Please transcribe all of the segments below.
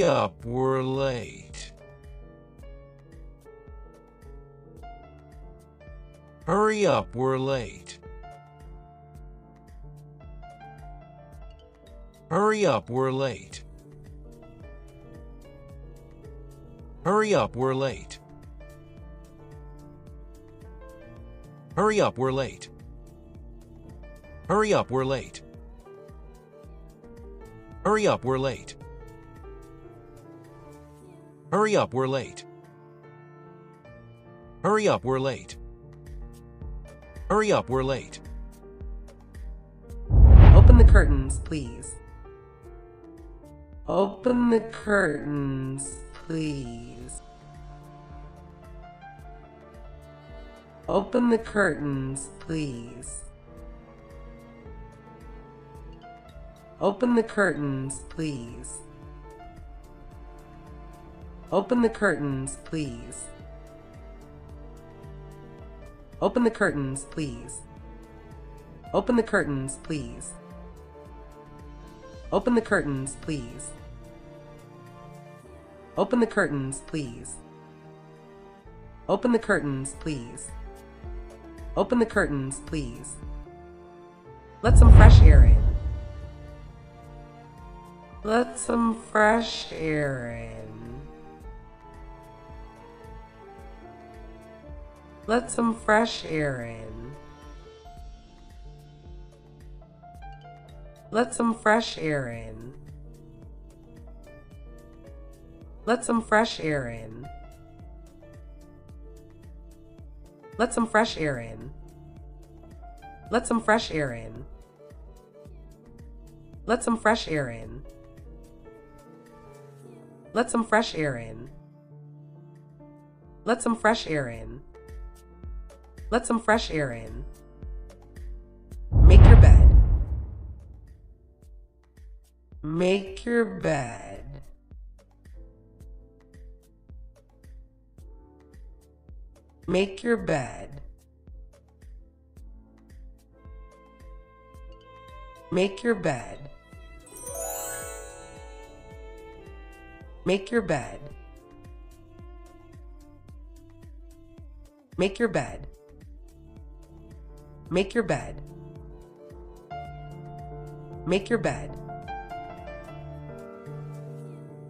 up, we're late. Hurry up, we're late. Hurry up, we're late. Hurry up, we're late. Hurry up, we're late. Hurry up, we're late. Hurry up, we're late. Hurry up, we're late. Hurry up, we're late. Hurry up, we're late. Open the curtains, please. Open the curtains, please. Open the curtains, please. Open the curtains, please. Open the curtains, please. Open the curtains, please. Open the curtains, please. Open the curtains, please. Open the curtains, please. Open the curtains, please. Open the curtains, please. Let some fresh air in. Let some fresh air in. Let some fresh air in. Let some fresh air in. Let some fresh air in. Let some fresh air in. Let some fresh air in. Let some fresh air in. Let some fresh air in. Let some fresh air in. Let some fresh air in. Make your bed. Make your bed. Make your bed. Make your bed. Make your bed. Make your bed. Make your bed. Make your bed.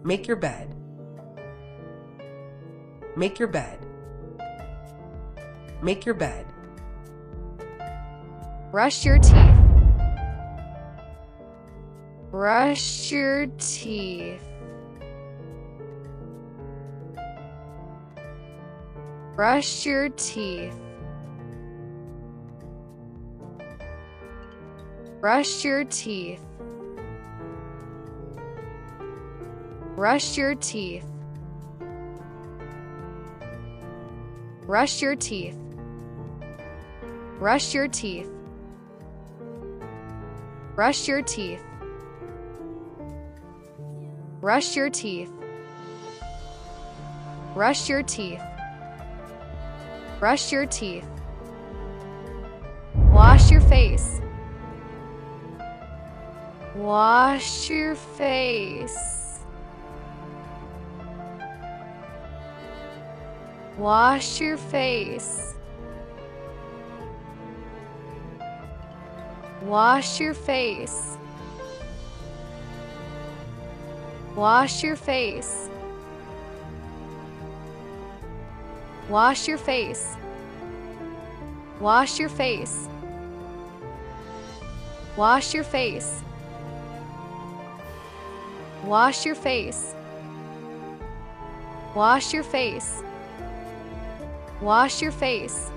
Make your bed. Make your bed. Make your bed. Brush your teeth. Brush your teeth. Brush your teeth. Brush your teeth. Brush your teeth. Brush your teeth. Brush your teeth. Brush your teeth. Brush your teeth. Brush your teeth. Brush your teeth. Wash your face. Wash your face. Wash your face. Wash your face. Wash your face. Wash your face. Wash your face. Wash your face. Wash your face. Wash your face. Wash your face.